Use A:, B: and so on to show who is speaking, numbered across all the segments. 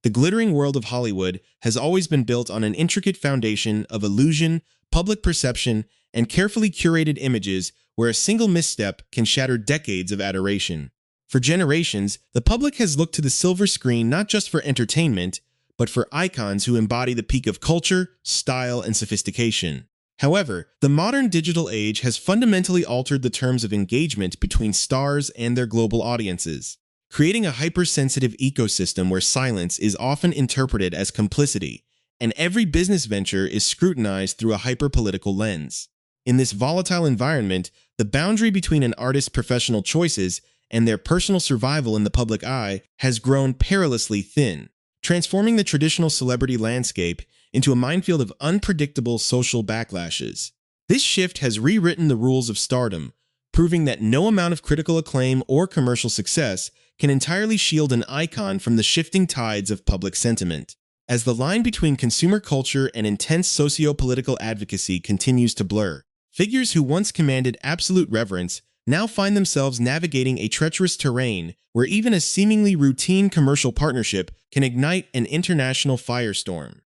A: The glittering world of Hollywood has always been built on an intricate foundation of illusion, public perception, and carefully curated images where a single misstep can shatter decades of adoration. For generations, the public has looked to the silver screen not just for entertainment, but for icons who embody the peak of culture, style, and sophistication. However, the modern digital age has fundamentally altered the terms of engagement between stars and their global audiences, creating a hypersensitive ecosystem where silence is often interpreted as complicity, and every business venture is scrutinized through a hyper-political lens. In this volatile environment, the boundary between an artist's professional choices and their personal survival in the public eye has grown perilously thin, transforming the traditional celebrity landscape into a minefield of unpredictable social backlashes. This shift has rewritten the rules of stardom, proving that no amount of critical acclaim or commercial success can entirely shield an icon from the shifting tides of public sentiment. As the line between consumer culture and intense socio-political advocacy continues to blur, figures who once commanded absolute reverence now find themselves navigating a treacherous terrain where even a seemingly routine commercial partnership can ignite an international firestorm.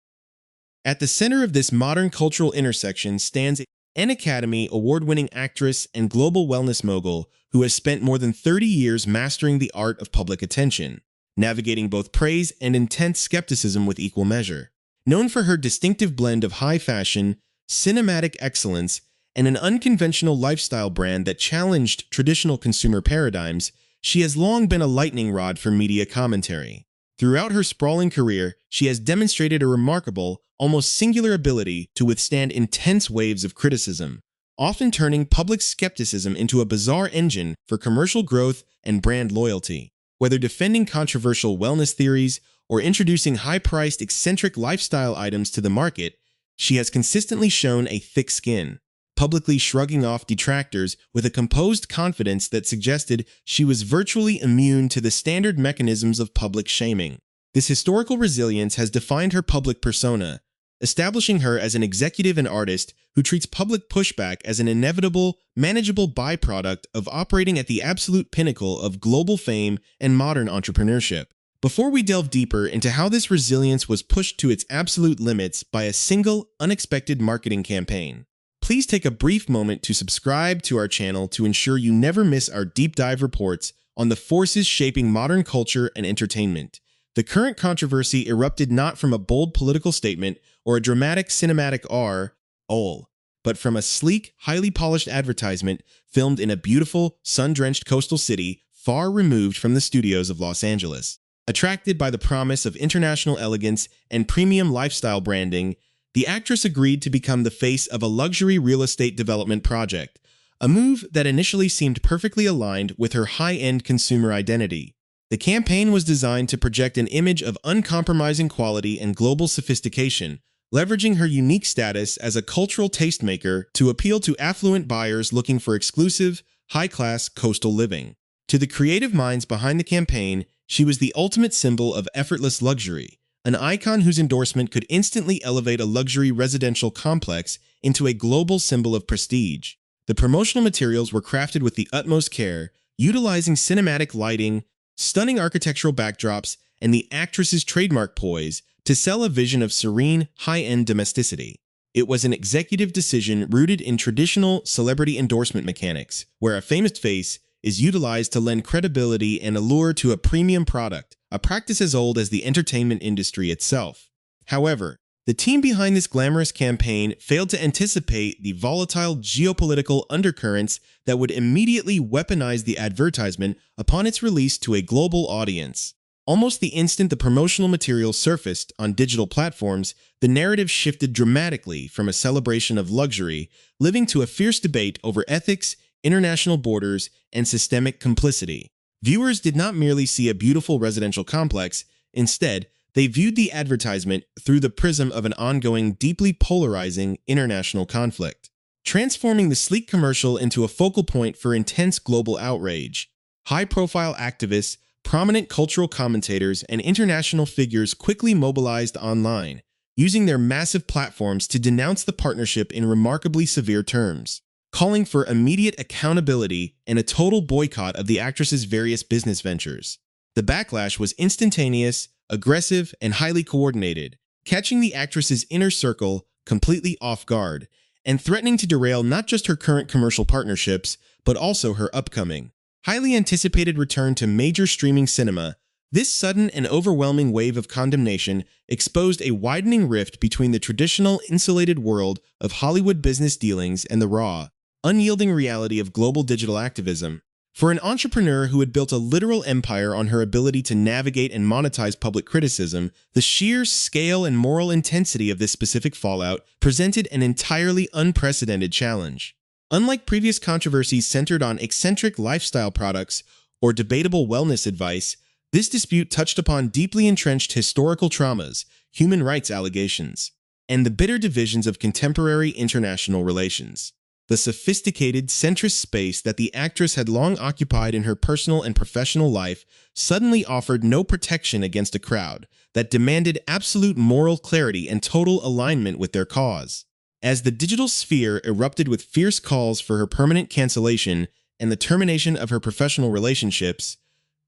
A: At the center of this modern cultural intersection stands an Academy Award-winning actress and global wellness mogul who has spent more than 30 years mastering the art of public attention, navigating both praise and intense skepticism with equal measure. Known for her distinctive blend of high fashion, cinematic excellence, and an unconventional lifestyle brand that challenged traditional consumer paradigms, she has long been a lightning rod for media commentary. Throughout her sprawling career, she has demonstrated a remarkable, almost singular ability to withstand intense waves of criticism, often turning public skepticism into a bizarre engine for commercial growth and brand loyalty. Whether defending controversial wellness theories or introducing high-priced, eccentric lifestyle items to the market, she has consistently shown a thick skin, publicly shrugging off detractors with a composed confidence that suggested she was virtually immune to the standard mechanisms of public shaming. This historical resilience has defined her public persona, establishing her as an executive and artist who treats public pushback as an inevitable, manageable byproduct of operating at the absolute pinnacle of global fame and modern entrepreneurship. Before we delve deeper into how this resilience was pushed to its absolute limits by a single, unexpected marketing campaign, please take a brief moment to subscribe to our channel to ensure you never miss our deep dive reports on the forces shaping modern culture and entertainment. The current controversy erupted not from a bold political statement or a dramatic cinematic R.O., but from a sleek, highly polished advertisement filmed in a beautiful, sun-drenched coastal city far removed from the studios of Los Angeles. Attracted by the promise of international elegance and premium lifestyle branding, the actress agreed to become the face of a luxury real estate development project, a move that initially seemed perfectly aligned with her high-end consumer identity. The campaign was designed to project an image of uncompromising quality and global sophistication, leveraging her unique status as a cultural tastemaker to appeal to affluent buyers looking for exclusive, high-class coastal living. To the creative minds behind the campaign, she was the ultimate symbol of effortless luxury, an icon whose endorsement could instantly elevate a luxury residential complex into a global symbol of prestige. The promotional materials were crafted with the utmost care, utilizing cinematic lighting, stunning architectural backdrops, and the actress's trademark poise to sell a vision of serene, high-end domesticity. It was an executive decision rooted in traditional celebrity endorsement mechanics, where a famous face is utilized to lend credibility and allure to a premium product, a practice as old as the entertainment industry itself. However, the team behind this glamorous campaign failed to anticipate the volatile geopolitical undercurrents that would immediately weaponize the advertisement upon its release to a global audience. Almost the instant the promotional material surfaced on digital platforms, the narrative shifted dramatically from a celebration of luxury, living to a fierce debate over ethics, international borders, and systemic complicity. Viewers did not merely see a beautiful residential complex. Instead, they viewed the advertisement through the prism of an ongoing, deeply polarizing international conflict, transforming the sleek commercial into a focal point for intense global outrage. High-profile activists, prominent cultural commentators, and international figures quickly mobilized online, using their massive platforms to denounce the partnership in remarkably severe terms, calling for immediate accountability and a total boycott of the actress's various business ventures. The backlash was instantaneous, aggressive, and highly coordinated, catching the actress's inner circle completely off guard, and threatening to derail not just her current commercial partnerships, but also her upcoming, highly anticipated return to major streaming cinema. This sudden and overwhelming wave of condemnation exposed a widening rift between the traditional insulated world of Hollywood business dealings and the raw, unyielding reality of global digital activism. For an entrepreneur who had built a literal empire on her ability to navigate and monetize public criticism, the sheer scale and moral intensity of this specific fallout presented an entirely unprecedented challenge. Unlike previous controversies centered on eccentric lifestyle products or debatable wellness advice, this dispute touched upon deeply entrenched historical traumas, human rights allegations, and the bitter divisions of contemporary international relations. The sophisticated, centrist space that the actress had long occupied in her personal and professional life suddenly offered no protection against a crowd that demanded absolute moral clarity and total alignment with their cause. As the digital sphere erupted with fierce calls for her permanent cancellation and the termination of her professional relationships,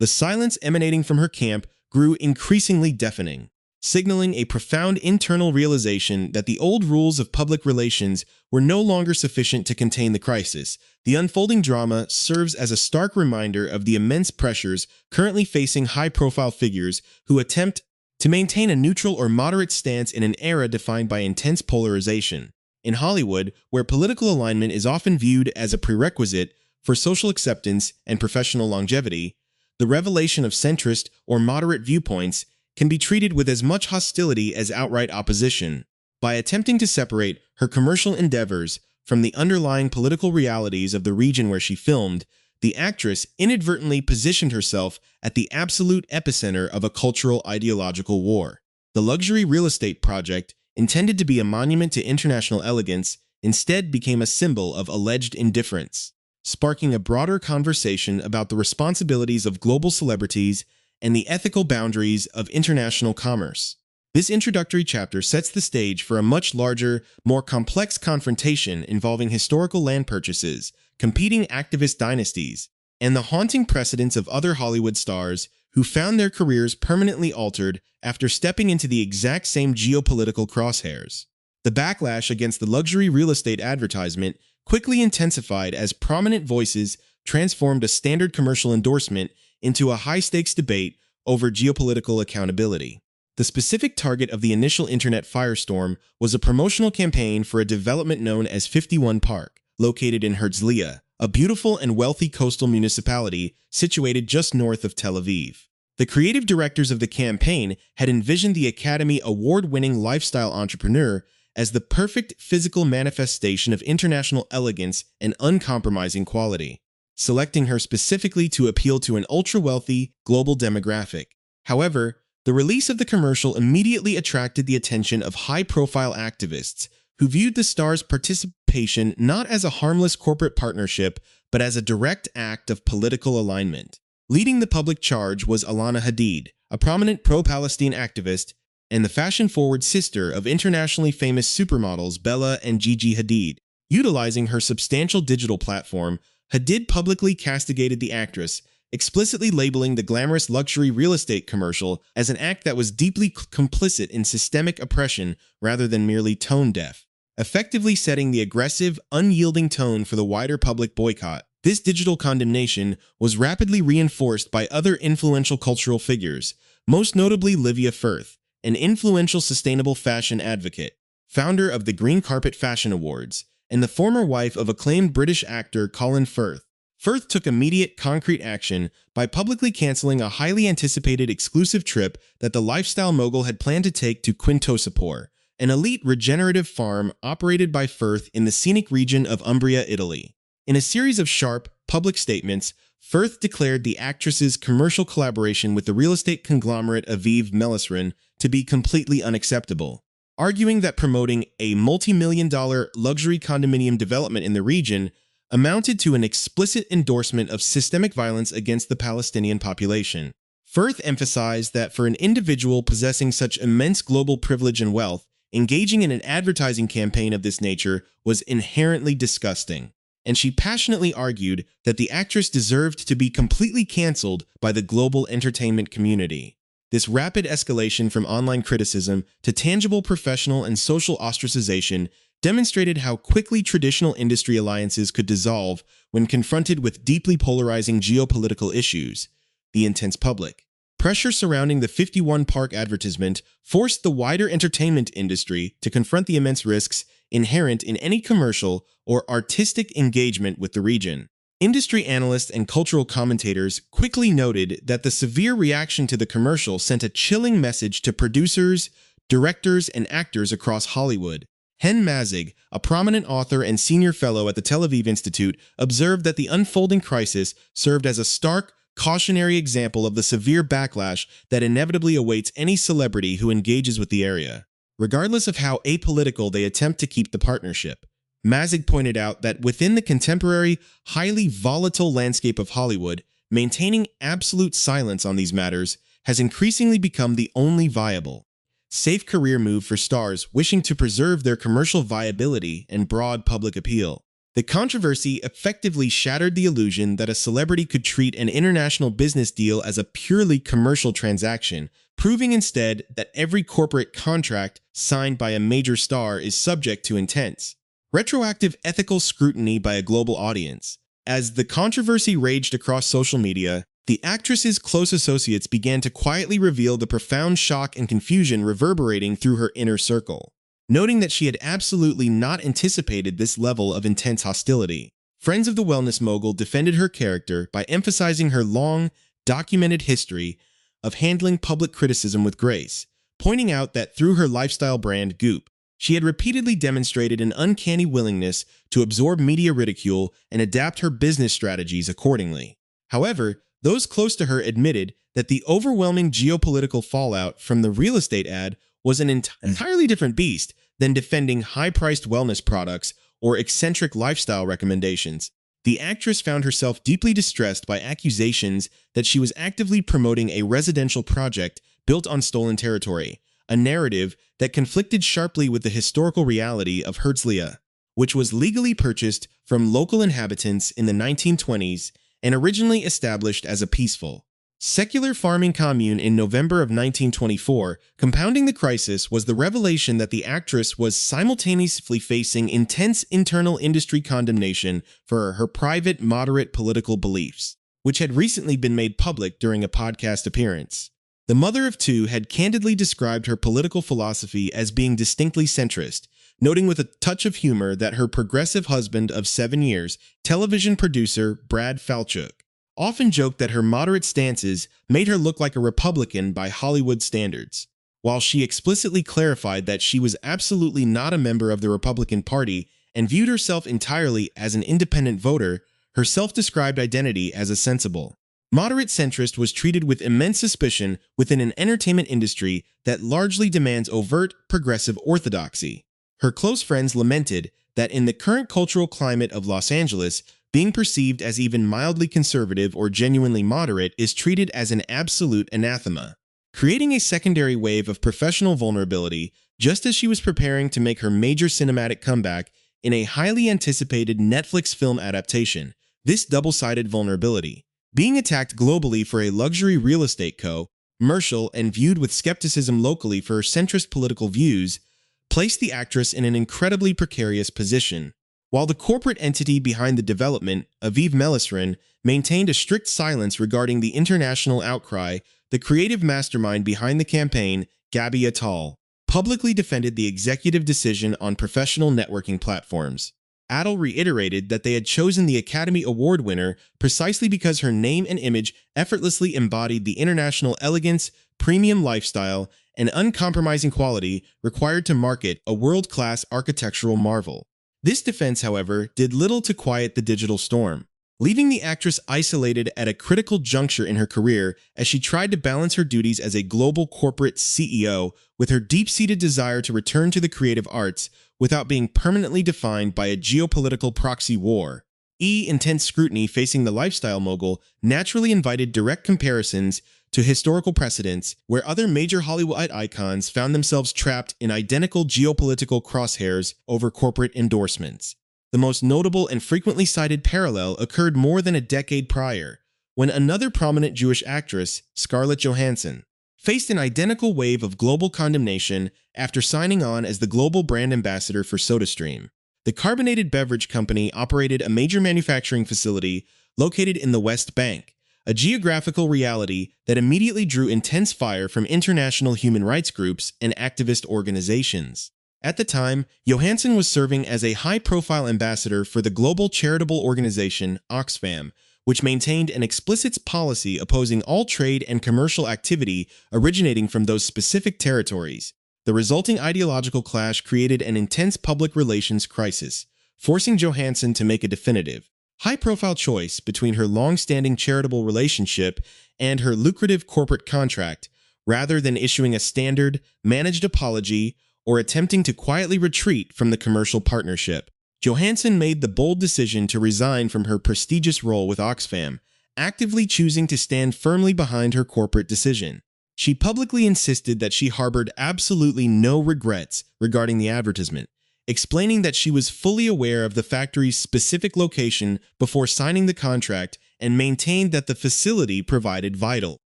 A: the silence emanating from her camp grew increasingly deafening, signaling a profound internal realization that the old rules of public relations were no longer sufficient to contain the crisis. The unfolding drama serves as a stark reminder of the immense pressures currently facing high-profile figures who attempt to maintain a neutral or moderate stance in an era defined by intense polarization. In Hollywood, where political alignment is often viewed as a prerequisite for social acceptance and professional longevity, the revelation of centrist or moderate viewpoints can be treated with as much hostility as outright opposition. By attempting to separate her commercial endeavors from the underlying political realities of the region where she filmed, the actress inadvertently positioned herself at the absolute epicenter of a cultural ideological war. The luxury real estate project, intended to be a monument to international elegance, instead became a symbol of alleged indifference, sparking a broader conversation about the responsibilities of global celebrities and the ethical boundaries of international commerce. This introductory chapter sets the stage for a much larger, more complex confrontation involving historical land purchases, competing activist dynasties, and the haunting precedents of other Hollywood stars who found their careers permanently altered after stepping into the exact same geopolitical crosshairs. The backlash against the luxury real estate advertisement quickly intensified as prominent voices transformed a standard commercial endorsement into a high-stakes debate over geopolitical accountability. The specific target of the initial internet firestorm was a promotional campaign for a development known as 51 Park, located in Herzliya, a beautiful and wealthy coastal municipality situated just north of Tel Aviv. The creative directors of the campaign had envisioned the Academy Award-winning lifestyle entrepreneur as the perfect physical manifestation of international elegance and uncompromising quality, selecting her specifically to appeal to an ultra-wealthy global demographic. However, the release of the commercial immediately attracted the attention of high-profile activists who viewed the star's participation not as a harmless corporate partnership, but as a direct act of political alignment. Leading the public charge was Alana Hadid, a prominent pro-Palestine activist and the fashion-forward sister of internationally famous supermodels Bella and Gigi Hadid. Utilizing her substantial digital platform, Hadid publicly castigated the actress, explicitly labeling the glamorous luxury real estate commercial as an act that was deeply complicit in systemic oppression rather than merely tone-deaf, effectively setting the aggressive, unyielding tone for the wider public boycott. This digital condemnation was rapidly reinforced by other influential cultural figures, most notably Livia Firth, an influential sustainable fashion advocate, founder of the Green Carpet Fashion Awards, and the former wife of acclaimed British actor Colin Firth. Firth took immediate, concrete action by publicly canceling a highly anticipated exclusive trip that the lifestyle mogul had planned to take to Quintosapor, an elite regenerative farm operated by Firth in the scenic region of Umbria, Italy. In a series of sharp, public statements, Firth declared the actress's commercial collaboration with the real estate conglomerate Aviv Melisrin to be completely unacceptable, arguing that promoting a multi-million-dollar luxury condominium development in the region amounted to an explicit endorsement of systemic violence against the Palestinian population. Firth emphasized that for an individual possessing such immense global privilege and wealth, engaging in an advertising campaign of this nature was inherently disgusting, and she passionately argued that the actress deserved to be completely canceled by the global entertainment community. This rapid escalation from online criticism to tangible professional and social ostracization demonstrated how quickly traditional industry alliances could dissolve when confronted with deeply polarizing geopolitical issues. The intense public pressure surrounding the 51 Park advertisement forced the wider entertainment industry to confront the immense risks inherent in any commercial or artistic engagement with the region. Industry analysts and cultural commentators quickly noted that the severe reaction to the commercial sent a chilling message to producers, directors, and actors across Hollywood. Hen Mazig, a prominent author and senior fellow at the Tel Aviv Institute, observed that the unfolding crisis served as a stark, cautionary example of the severe backlash that inevitably awaits any celebrity who engages with the area, regardless of how apolitical they attempt to keep the partnership. Mazig pointed out that within the contemporary, highly volatile landscape of Hollywood, maintaining absolute silence on these matters has increasingly become the only viable, safe career move for stars wishing to preserve their commercial viability and broad public appeal. The controversy effectively shattered the illusion that a celebrity could treat an international business deal as a purely commercial transaction, proving instead that every corporate contract signed by a major star is subject to intense, retroactive ethical scrutiny by a global audience. As the controversy raged across social media, the actress's close associates began to quietly reveal the profound shock and confusion reverberating through her inner circle. Noting that she had absolutely not anticipated this level of intense hostility, friends of the wellness mogul defended her character by emphasizing her long, documented history of handling public criticism with grace, pointing out that through her lifestyle brand Goop, she had repeatedly demonstrated an uncanny willingness to absorb media ridicule and adapt her business strategies accordingly. However, those close to her admitted that the overwhelming geopolitical fallout from the real estate ad was an entirely different beast than defending high-priced wellness products or eccentric lifestyle recommendations. The actress found herself deeply distressed by accusations that she was actively promoting a residential project built on stolen territory, a narrative that conflicted sharply with the historical reality of Herzliya, which was legally purchased from local inhabitants in the 1920s and originally established as a peaceful, secular farming commune in November of 1924. Compounding the crisis was the revelation that the actress was simultaneously facing intense internal industry condemnation for her private moderate political beliefs, which had recently been made public during a podcast appearance. The mother of two had candidly described her political philosophy as being distinctly centrist, noting with a touch of humor that her progressive husband of 7 years, television producer Brad Falchuk, often joked that her moderate stances made her look like a Republican by Hollywood standards. While she explicitly clarified that she was absolutely not a member of the Republican Party and viewed herself entirely as an independent voter, her self-described identity as a sensible, moderate centrist was treated with immense suspicion within an entertainment industry that largely demands overt, progressive orthodoxy. Her close friends lamented that in the current cultural climate of Los Angeles, being perceived as even mildly conservative or genuinely moderate is treated as an absolute anathema, creating a secondary wave of professional vulnerability just as she was preparing to make her major cinematic comeback in a highly anticipated Netflix film adaptation. This double-sided vulnerability, being attacked globally for a luxury real estate commercial and viewed with skepticism locally for her centrist political views, placed the actress in an incredibly precarious position. While the corporate entity behind the development, Aviv Melisrin, maintained a strict silence regarding the international outcry, the creative mastermind behind the campaign, Gabi Attal, publicly defended the executive decision on professional networking platforms. Attal reiterated that they had chosen the Academy Award winner precisely because her name and image effortlessly embodied the international elegance, premium lifestyle, and uncompromising quality required to market a world-class architectural marvel. This defense, however, did little to quiet the digital storm, leaving the actress isolated at a critical juncture in her career as she tried to balance her duties as a global corporate CEO with her deep-seated desire to return to the creative arts without being permanently defined by a geopolitical proxy war. Intense scrutiny facing the lifestyle mogul naturally invited direct comparisons to historical precedents where other major Hollywood icons found themselves trapped in identical geopolitical crosshairs over corporate endorsements. The most notable and frequently cited parallel occurred more than a decade prior, when another prominent Jewish actress, Scarlett Johansson, faced an identical wave of global condemnation after signing on as the global brand ambassador for SodaStream. The carbonated beverage company operated a major manufacturing facility located in the West Bank, a geographical reality that immediately drew intense fire from international human rights groups and activist organizations. At the time, Johansson was serving as a high-profile ambassador for the global charitable organization Oxfam, which maintained an explicit policy opposing all trade and commercial activity originating from those specific territories. The resulting ideological clash created an intense public relations crisis, forcing Johansson to make a definitive, high-profile choice between her long-standing charitable relationship and her lucrative corporate contract, rather than issuing a standard, managed apology or attempting to quietly retreat from the commercial partnership. Johansson made the bold decision to resign from her prestigious role with Oxfam, actively choosing to stand firmly behind her corporate decision. She publicly insisted that she harbored absolutely no regrets regarding the advertisement, explaining that she was fully aware of the factory's specific location before signing the contract and maintained that the facility provided vital,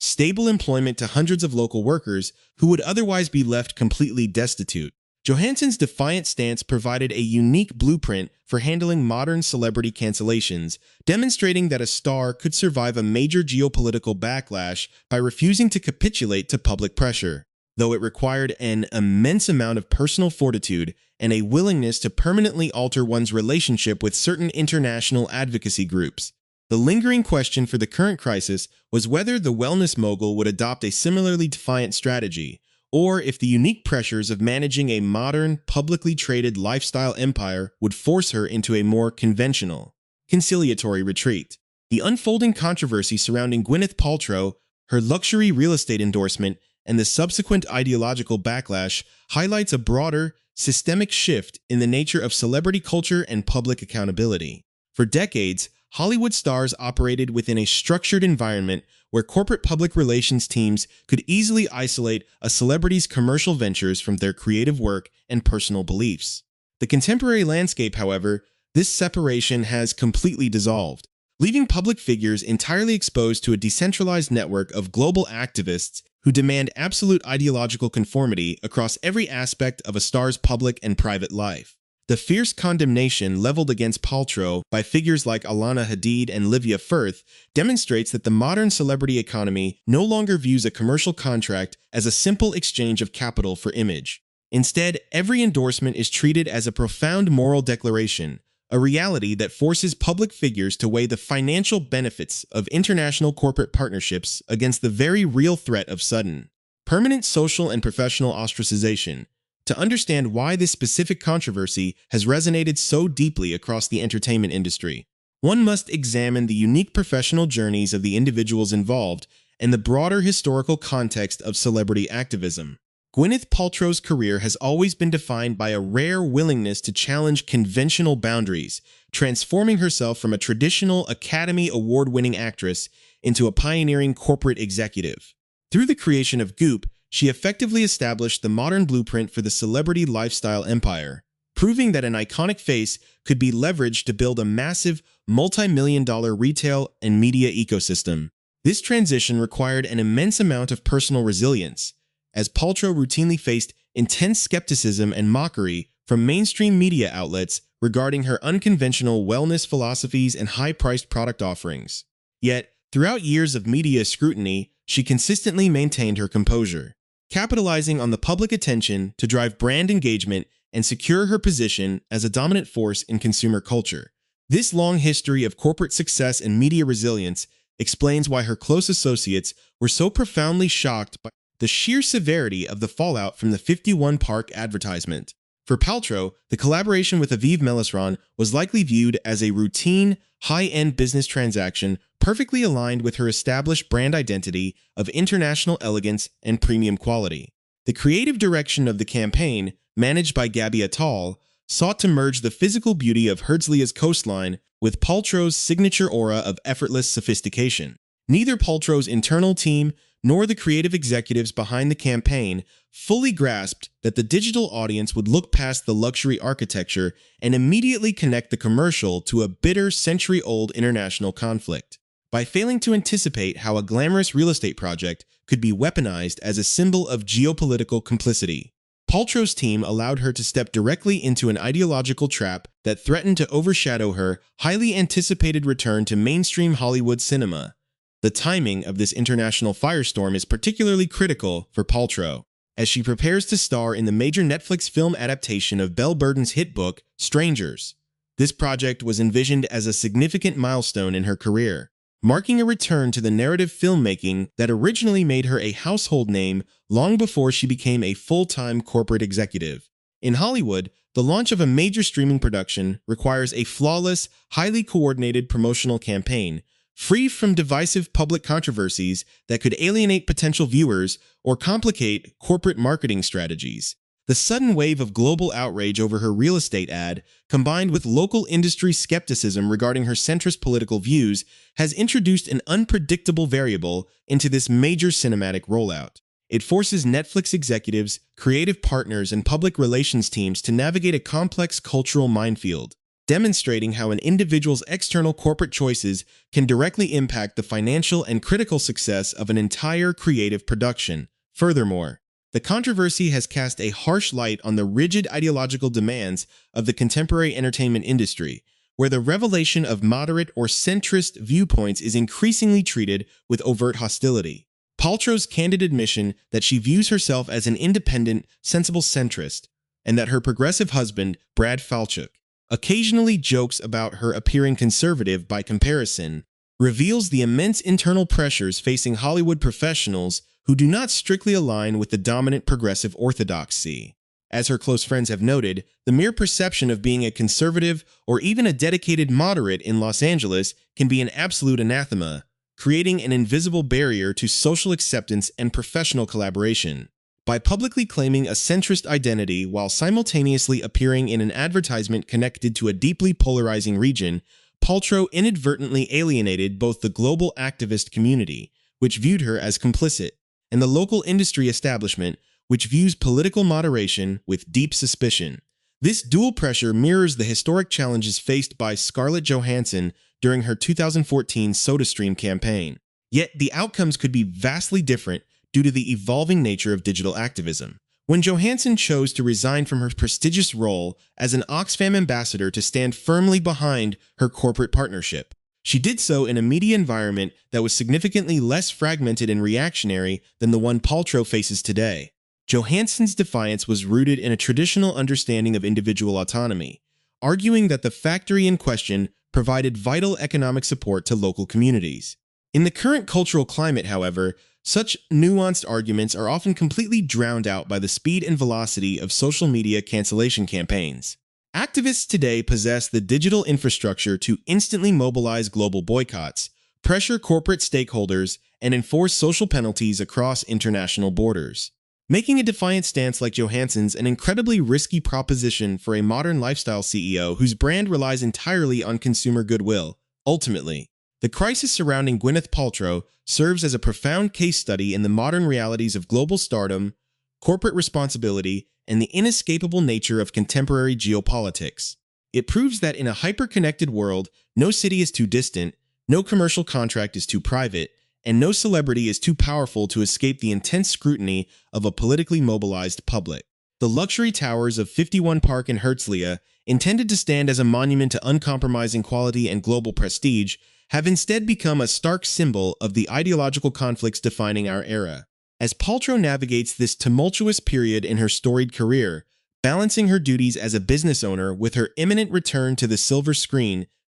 A: stable employment to hundreds of local workers who would otherwise be left completely destitute. Johansson's defiant stance provided a unique blueprint for handling modern celebrity cancellations, demonstrating that a star could survive a major geopolitical backlash by refusing to capitulate to public pressure. Though it required an immense amount of personal fortitude and a willingness to permanently alter one's relationship with certain international advocacy groups. The lingering question for the current crisis was whether the wellness mogul would adopt a similarly defiant strategy, or if the unique pressures of managing a modern, publicly traded lifestyle empire would force her into a more conventional, conciliatory retreat. The unfolding controversy surrounding Gwyneth Paltrow, her luxury real estate endorsement, and the subsequent ideological backlash highlights a broader, systemic shift in the nature of celebrity culture and public accountability. For decades, Hollywood stars operated within a structured environment where corporate public relations teams could easily isolate a celebrity's commercial ventures from their creative work and personal beliefs. The contemporary landscape, however, this separation has completely dissolved, leaving public figures entirely exposed to a decentralized network of global activists who demand absolute ideological conformity across every aspect of a star's public and private life. The fierce condemnation leveled against Paltrow by figures like Alana, Hadid, and Livia Firth demonstrates that the modern celebrity economy no longer views a commercial contract as a simple exchange of capital for image. Instead, every endorsement is treated as a profound moral declaration, a reality that forces public figures to weigh the financial benefits of international corporate partnerships against the very real threat of sudden, permanent social and professional ostracization. To understand why this specific controversy has resonated so deeply across the entertainment industry, one must examine the unique professional journeys of the individuals involved and the broader historical context of celebrity activism. Gwyneth Paltrow's career has always been defined by a rare willingness to challenge conventional boundaries, transforming herself from a traditional Academy Award-winning actress into a pioneering corporate executive. Through the creation of Goop, she effectively established the modern blueprint for the celebrity lifestyle empire, proving that an iconic face could be leveraged to build a massive, multi-million-dollar retail and media ecosystem. This transition required an immense amount of personal resilience, as Paltrow routinely faced intense skepticism and mockery from mainstream media outlets regarding her unconventional wellness philosophies and high-priced product offerings. Yet, throughout years of media scrutiny, she consistently maintained her composure, capitalizing on the public attention to drive brand engagement and secure her position as a dominant force in consumer culture. This long history of corporate success and media resilience explains why her close associates were so profoundly shocked by the sheer severity of the fallout from the 51 Park advertisement. For Paltrow, the collaboration with Aviv Melisron was likely viewed as a routine, high-end business transaction perfectly aligned with her established brand identity of international elegance and premium quality. The creative direction of the campaign, managed by Gabby Attal, sought to merge the physical beauty of Herzliya's coastline with Paltrow's signature aura of effortless sophistication. Neither Paltrow's internal team nor the creative executives behind the campaign fully grasped that the digital audience would look past the luxury architecture and immediately connect the commercial to a bitter, century-old international conflict. By failing to anticipate how a glamorous real estate project could be weaponized as a symbol of geopolitical complicity. Paltrow's team allowed her to step directly into an ideological trap that threatened to overshadow her highly anticipated return to mainstream Hollywood cinema. The timing of this international firestorm is particularly critical for Paltrow, as she prepares to star in the major Netflix film adaptation of Belle Burden's hit book, Strangers. This project was envisioned as a significant milestone in her career, marking a return to the narrative filmmaking that originally made her a household name long before she became a full-time corporate executive. In Hollywood, the launch of a major streaming production requires a flawless, highly coordinated promotional campaign, free from divisive public controversies that could alienate potential viewers or complicate corporate marketing strategies. The sudden wave of global outrage over her real estate ad, combined with local industry skepticism regarding her centrist political views, has introduced an unpredictable variable into this major cinematic rollout. It forces Netflix executives, creative partners, and public relations teams to navigate a complex cultural minefield, demonstrating how an individual's external corporate choices can directly impact the financial and critical success of an entire creative production. Furthermore, the controversy has cast a harsh light on the rigid ideological demands of the contemporary entertainment industry, where the revelation of moderate or centrist viewpoints is increasingly treated with overt hostility. Paltrow's candid admission that she views herself as an independent, sensible centrist, and that her progressive husband, Brad Falchuk, occasionally jokes about her appearing conservative by comparison, reveals the immense internal pressures facing Hollywood professionals who do not strictly align with the dominant progressive orthodoxy. As her close friends have noted, the mere perception of being a conservative or even a dedicated moderate in Los Angeles can be an absolute anathema, creating an invisible barrier to social acceptance and professional collaboration. By publicly claiming a centrist identity while simultaneously appearing in an advertisement connected to a deeply polarizing region, Paltrow inadvertently alienated both the global activist community, which viewed her as complicit, and the local industry establishment, which views political moderation with deep suspicion. This dual pressure mirrors the historic challenges faced by Scarlett Johansson during her 2014 SodaStream campaign. Yet the outcomes could be vastly different due to the evolving nature of digital activism. When Johansson chose to resign from her prestigious role as an Oxfam ambassador to stand firmly behind her corporate partnership, she did so in a media environment that was significantly less fragmented and reactionary than the one Paltrow faces today. Johansson's defiance was rooted in a traditional understanding of individual autonomy, arguing that the factory in question provided vital economic support to local communities. In the current cultural climate, however, such nuanced arguments are often completely drowned out by the speed and velocity of social media cancellation campaigns. Activists today possess the digital infrastructure to instantly mobilize global boycotts, pressure corporate stakeholders, and enforce social penalties across international borders, making a defiant stance like Johansson's an incredibly risky proposition for a modern lifestyle CEO whose brand relies entirely on consumer goodwill. Ultimately, the crisis surrounding Gwyneth Paltrow serves as a profound case study in the modern realities of global stardom, corporate responsibility, and the inescapable nature of contemporary geopolitics. It proves that in a hyper-connected world, no city is too distant, no commercial contract is too private, and no celebrity is too powerful to escape the intense scrutiny of a politically mobilized public. The luxury towers of 51 Park in Herzliya, intended to stand as a monument to uncompromising quality and global prestige, have instead become a stark symbol of the ideological conflicts defining our era. As Paltrow navigates this tumultuous period in her storied career, balancing her duties as a business owner with her imminent return to the silver screen,